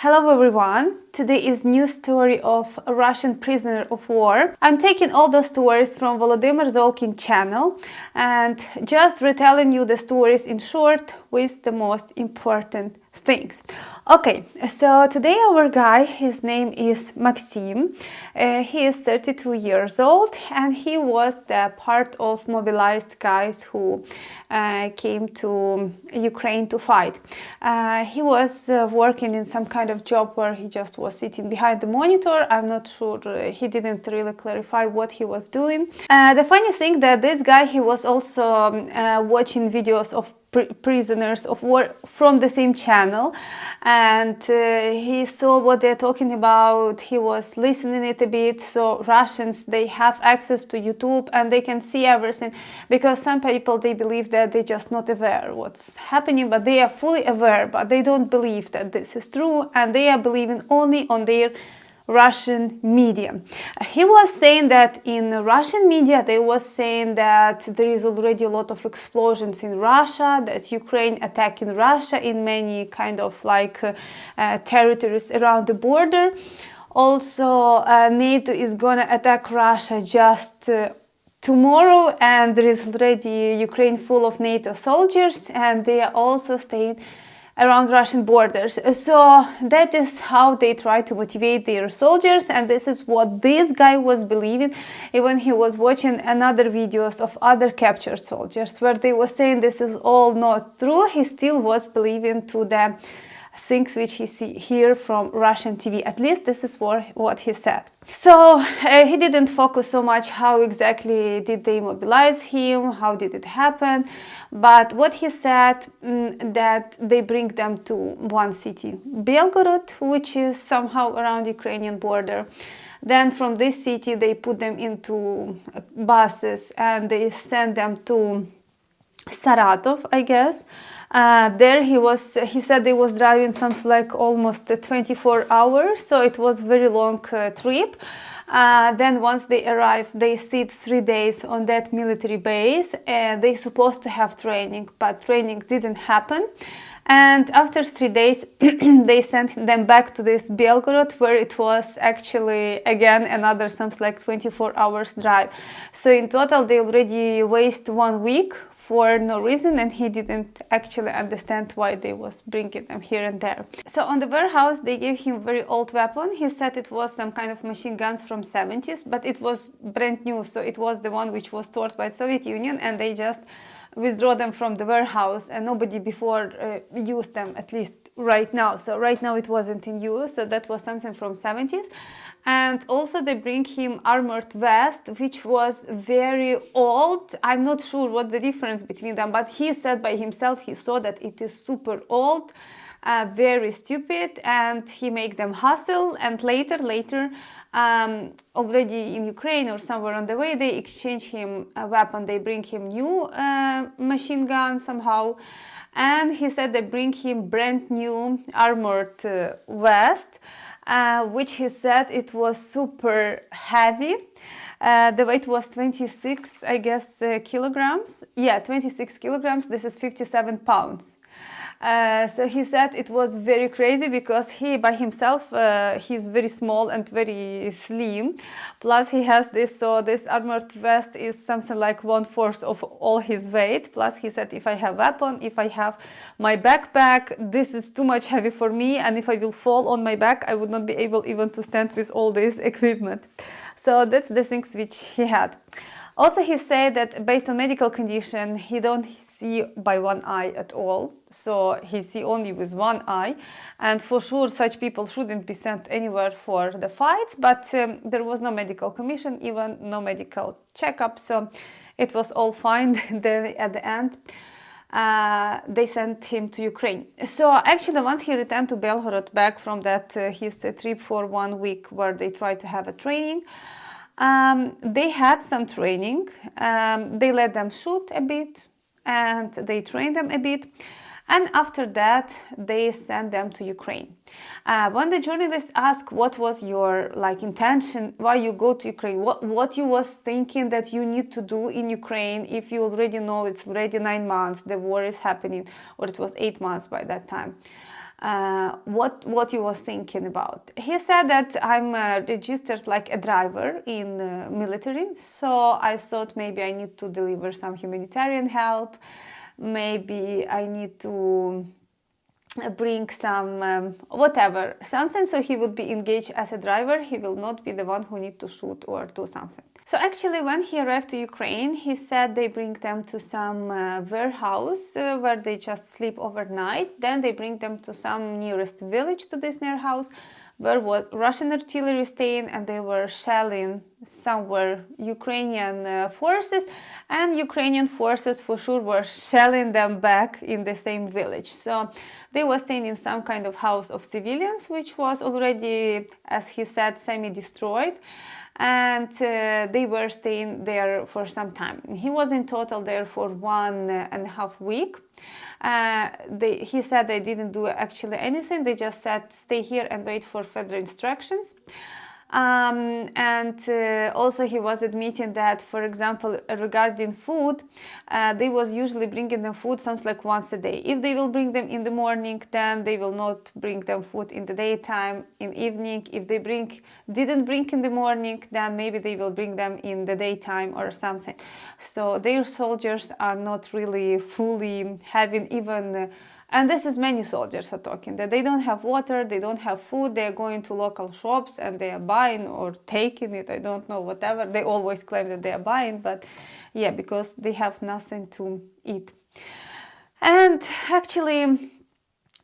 Hello everyone! Today is new story of a Russian prisoner of war. I'm taking all the stories from Volodymyr Zolkin channel and just retelling you the stories in short with the most important things. Okay, so today our guy, his name is Maxim. He is 32 years old and he was the part of mobilized guys who came to Ukraine to fight. He was working in some kind of job where he just was sitting behind the monitor. I'm not sure, he didn't really clarify what he was doing. The funny thing that this guy, he was also watching videos of prisoners of war from the same channel, and he saw what they're talking about. He was listening it a bit. So Russians, they have access to YouTube and they can see everything, because some people, they believe that they're just not aware what's happening, but they are fully aware, but they don't believe that this is true, and they are believing only on their Russian media. He was saying that in Russian media they was saying that there is already a lot of explosions in Russia, that Ukraine attacking Russia in many kind of like territories around the border. Also, NATO is gonna attack Russia just tomorrow, and there is already Ukraine full of NATO soldiers, and they are also staying around Russian borders. So that is how they try to motivate their soldiers, and this is what this guy was believing. Even he was watching another videos of other captured soldiers where they were saying this is all not true. He still was believing to the things which he hear from Russian TV. At least this is what he said. So he didn't focus so much how exactly did they mobilize him, how did it happen, but what he said, that they bring them to one city, Belgorod, which is somehow around Ukrainian border. Then from this city they put them into buses and they send them to Saratov, I guess. There he said they was driving something like almost 24 hours, so it was very long trip. Then once they arrive, they sit 3 days on that military base, and they supposed to have training, but training didn't happen. And after 3 days, they sent them back to this Belgorod, where it was actually again another something like 24 hours drive. So in total, they already waste 1 week for no reason, and he didn't actually understand why they was bringing them here and there. So on the warehouse they gave him very old weapon. He said it was some kind of machine guns from 70s, but it was brand new, so it was the one which was stored by Soviet Union, and they just withdraw them from the warehouse, and nobody before used them, at least right now. So right now it wasn't in use, so that was something from 70s. And also they bring him armored vest, which was very old. I'm not sure what the difference between them, but he said by himself he saw that it is super old, very stupid, and he make them hustle. And later already in Ukraine or somewhere on the way, they exchange him a weapon. They bring him new machine gun somehow, and he said they bring him brand new armored vest, which he said it was super heavy. The weight was 26, I guess, kilograms. Yeah, 26 kilograms. This is 57 pounds. So he said it was very crazy, because he by himself, he's very small and very slim. Plus he has this, so this armored vest is something like 1/4 of all his weight. Plus he said, if I have weapon, if I have my backpack, this is too much heavy for me, and if I will fall on my back, I would not be able even to stand with all this equipment. So that's the things which he had. Also, he said that based on medical condition, he don't see by one eye at all. So he see only with one eye. And for sure, such people shouldn't be sent anywhere for the fights. But there was no medical commission, even no medical checkup. So it was all fine. Then at the end, they sent him to Ukraine. So actually, once he returned to Belgorod back from that his trip for 1 week, where they tried to have a training, they had some training. They let them shoot a bit, and they trained them a bit. And after that, they sent them to Ukraine. When the journalists asked what was your intention, why you go to Ukraine, what you was thinking that you need to do in Ukraine, if you already know it's already 9 months, the war is happening, or it was 8 months by that time. what he was thinking about. He said that I'm registered like a driver in military, so I thought maybe I need to deliver some humanitarian help, maybe I need to bring some whatever, something, so he would be engaged as a driver. He will not be the one who need to shoot or do something. So actually, when he arrived to Ukraine, he said they bring them to some warehouse where they just sleep overnight. Then they bring them to some nearest village to this near house where was Russian artillery staying, and they were shelling somewhere Ukrainian forces, and Ukrainian forces for sure were shelling them back in the same village. So they were staying in some kind of house of civilians, which was already, as he said, semi-destroyed. And they were staying there for some time. He was in total there for 1.5 weeks. He said they didn't do actually anything. They just said stay here and wait for further instructions. Also he was admitting that, for example, regarding food, they was usually bringing them food something like once a day. If they will bring them in the morning, then they will not bring them food in the daytime, in evening. If they didn't bring in the morning, then maybe they will bring them in the daytime or something. So their soldiers are not really fully having even and this is many soldiers are talking, that they don't have water, they don't have food, they're going to local shops and they are buying or taking it, I don't know, whatever. They always claim that they are buying, but yeah, because they have nothing to eat. And actually,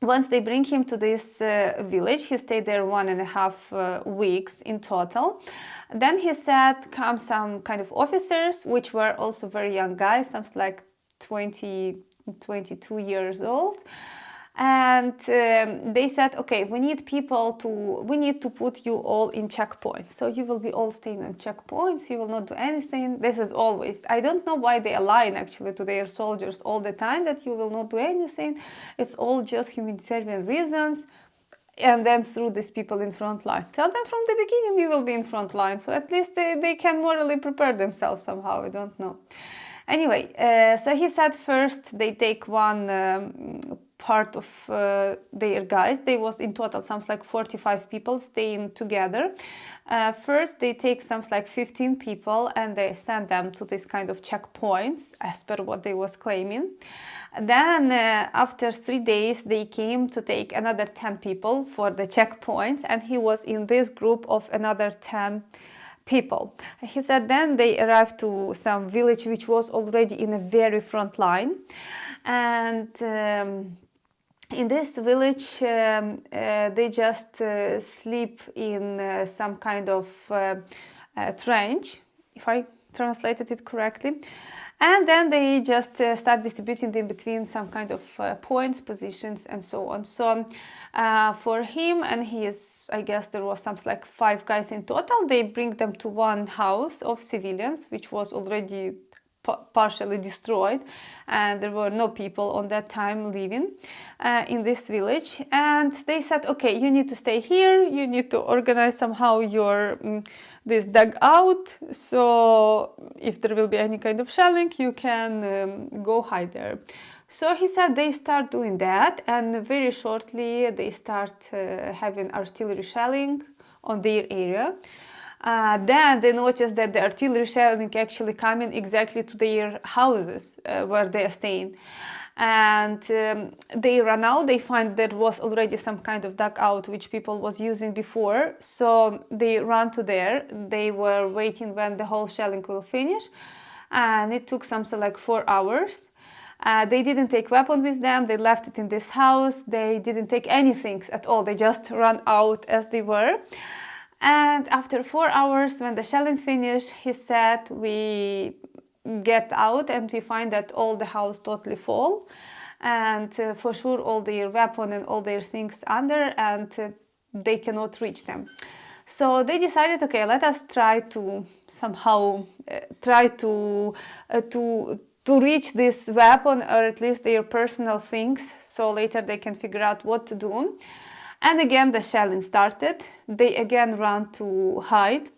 once they bring him to this village, he stayed there 1.5 weeks in total. Then he said come some kind of officers, which were also very young guys, something like 22 years old, and they said, okay, we need to put you all in checkpoints, so you will be all staying on checkpoints, you will not do anything. This is always, I don't know why they align actually to their soldiers all the time that you will not do anything. It's all just humanitarian reasons. And then through these people in front line, tell them from the beginning you will be in front line, so at least they can morally prepare themselves somehow, I don't know. Anyway, so he said first they take one part of their guys. They was in total something like 45 people staying together. First they take something like 15 people and they send them to this kind of checkpoints as per what they was claiming. Then after 3 days they came to take another 10 people for the checkpoints, and he was in this group of another 10 people. He said then they arrived to some village which was already in a very front line, and in this village they just sleep in some kind of trench, if I translated it correctly. And then they just start distributing them between some kind of points, positions, and so on. So for him and his, I guess there was something like 5 guys in total, they bring them to one house of civilians, which was already partially destroyed, and there were no people on that time living in this village. And they said, okay, you need to stay here, you need to organize somehow your this dugout, so if there will be any kind of shelling, you can go hide there. So he said they start doing that, and very shortly they start having artillery shelling on their area. Then they noticed that the artillery shelling actually coming exactly to their houses where they are staying. And they run out, they find there was already some kind of dugout which people was using before, so they run to there. They were waiting when the whole shelling will finish, and it took something like 4 hours. They didn't take weapon with them, they left it in this house, they didn't take anything at all, they just ran out as they were. And after 4 hours, when the shelling finished, he said, we get out and we find that all the house totally full, and for sure all their weapon and all their things under, and they cannot reach them. So they decided, okay, let us try to somehow try to reach this weapon, or at least their personal things, so later they can figure out what to do. And again the shelling started. They again ran to hide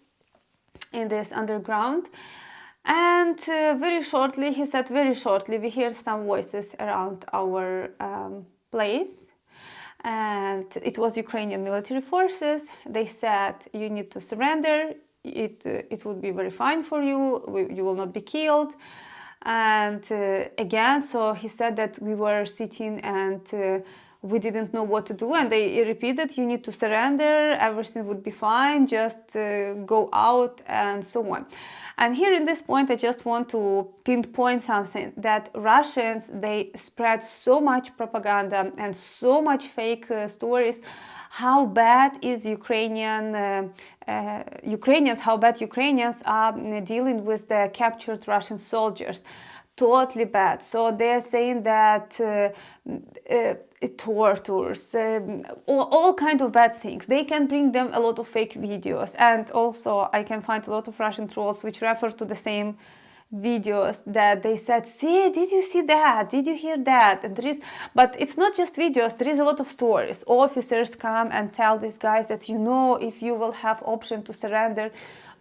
in this underground. And very shortly, he said, very shortly, we hear some voices around our place. and it was Ukrainian military forces. They said you need to surrender. It would be very fine for you. You will not be killed. And again, so he said that we were sitting and we didn't know what to do, and they repeated, you need to surrender, everything would be fine, just go out, and so on. And here in this point I just want to pinpoint something, that Russians, they spread so much propaganda and so much fake stories how bad is Ukrainians, how bad Ukrainians are dealing with the captured Russian soldiers. Totally bad. So they're saying that tortures, all kind of bad things. They can bring them a lot of fake videos, and also I can find a lot of Russian trolls which refer to the same videos that they said, see, did you see that, did you hear that? And but it's not just videos, there is a lot of stories. Officers come and tell these guys that, you know, if you will have option to surrender,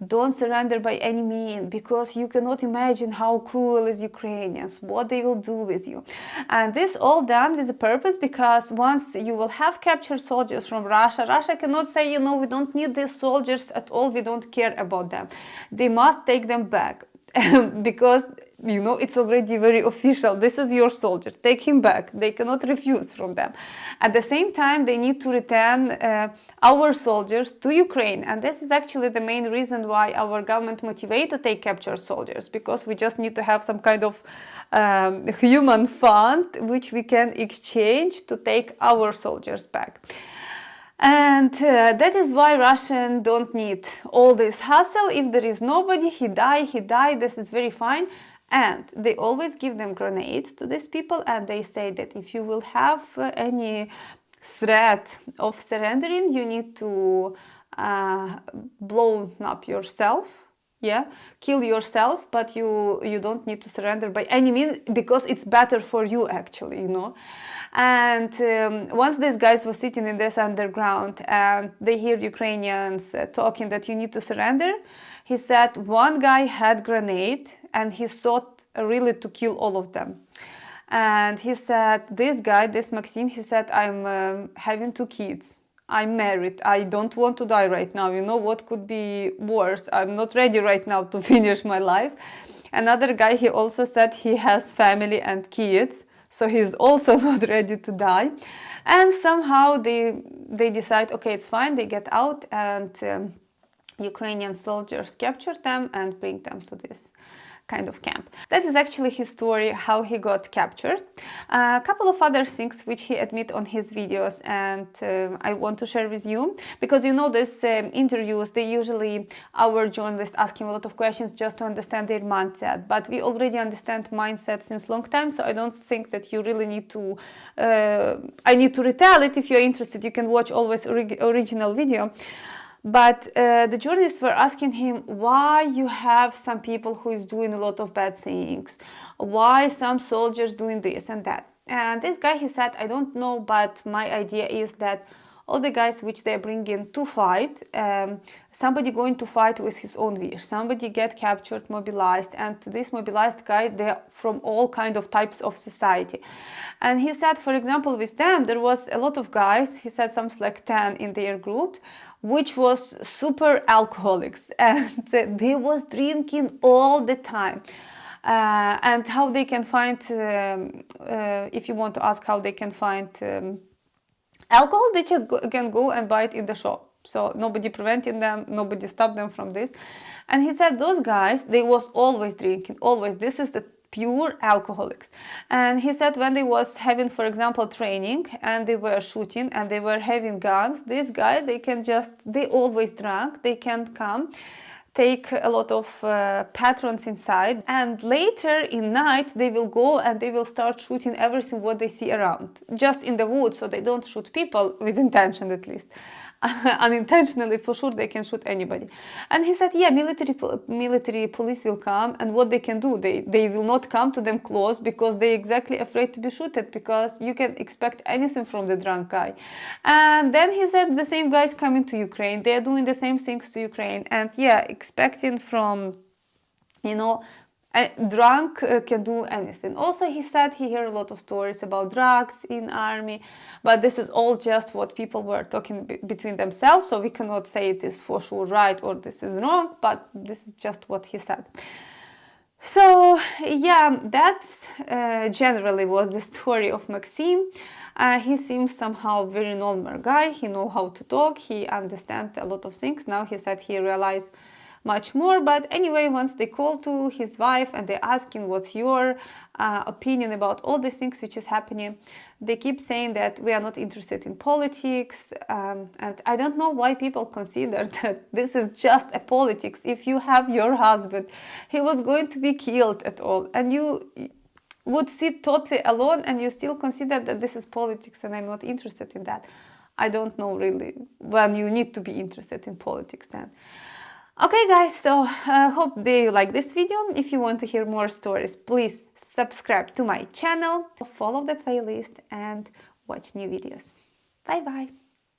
don't surrender by any means, because you cannot imagine how cruel is Ukrainians, what they will do with you. And this all done with a purpose, because once you will have captured soldiers from Russia, Russia cannot say, you know, we don't need these soldiers at all, we don't care about them. They must take them back. Because, you know, it's already very official. This is your soldier. Take him back. They cannot refuse from them. At the same time, they need to return our soldiers to Ukraine. And this is actually the main reason why our government motivates to take captured soldiers, because we just need to have some kind of human fund which we can exchange to take our soldiers back. And that is why Russians don't need all this hassle. If there is nobody, he died, this is very fine. And they always give them grenades to these people, and they say that if you will have any threat of surrendering, you need to blow up yourself. Yeah, kill yourself, but you don't need to surrender by any means, because it's better for you, actually, you know. And once these guys were sitting in this underground and they hear Ukrainians talking that you need to surrender, he said one guy had grenade and he thought really to kill all of them. And he said, this guy, this Maxim, he said, I'm having 2 kids. I'm married. I don't want to die right now. You know, what could be worse? I'm not ready right now to finish my life. Another guy, he also said he has family and kids, so he's also not ready to die. And somehow they decide, okay, it's fine. They get out, and Ukrainian soldiers capture them and bring them to this kind of camp. That is actually his story, how he got captured. A couple of other things which he admit on his videos, and I want to share with you, because you know these interviews, they usually, our journalists ask him a lot of questions just to understand their mindset, but we already understand mindset since long time, so I don't think that you really need to, I need to retell it. If you're interested, you can watch always original video. But the journalists were asking him why you have some people who is doing a lot of bad things, why some soldiers doing this and that. And this guy, he said, I don't know, but my idea is that all the guys which they bring in to fight, somebody going to fight with his own wish, somebody get captured, mobilized, and this mobilized guy, they're from all kind of types of society. And he said, for example, with them, there was a lot of guys, he said something like 10 in their group, which was super alcoholics, and they was drinking all the time. And how they can find, if you want to ask how they can find alcohol, they just can go and buy it in the shop. So nobody preventing them, nobody stopped them from this. And he said those guys, they was always drinking, always. This is the pure alcoholics. And he said when they was having, for example, training and they were shooting and they were having guns, these guys, they always drunk, they can come, take a lot of patrons inside, and later in night they will go and they will start shooting everything what they see around, just in the woods, so they don't shoot people with intention, at least. Unintentionally, for sure, they can shoot anybody. And he said, yeah, military police will come, and what they can do, they will not come to them close, because they're exactly afraid to be shooted, because you can expect anything from the drunk guy. And then he said the same guys coming to Ukraine, they're doing the same things to Ukraine, and yeah, expecting from, you know, drunk can do anything. Also, he said he heard a lot of stories about drugs in army, but this is all just what people were talking between themselves, so we cannot say it is for sure right or this is wrong, but this is just what he said. So yeah, that generally was the story of Maxim. He seems somehow very normal guy. He know how to talk. He understands a lot of things. Now he said he realized much more. But anyway, once they call to his wife and they asking what's your opinion about all these things which is happening, they keep saying that we are not interested in politics. And I don't know why people consider that this is just a politics. If you have your husband, he was going to be killed at all, and you would sit totally alone and you still consider that this is politics and I'm not interested in that. I don't know really when you need to be interested in politics then. Okay guys, so I hope you like this video. If you want to hear more stories, please subscribe to my channel, follow the playlist and watch new videos. Bye bye!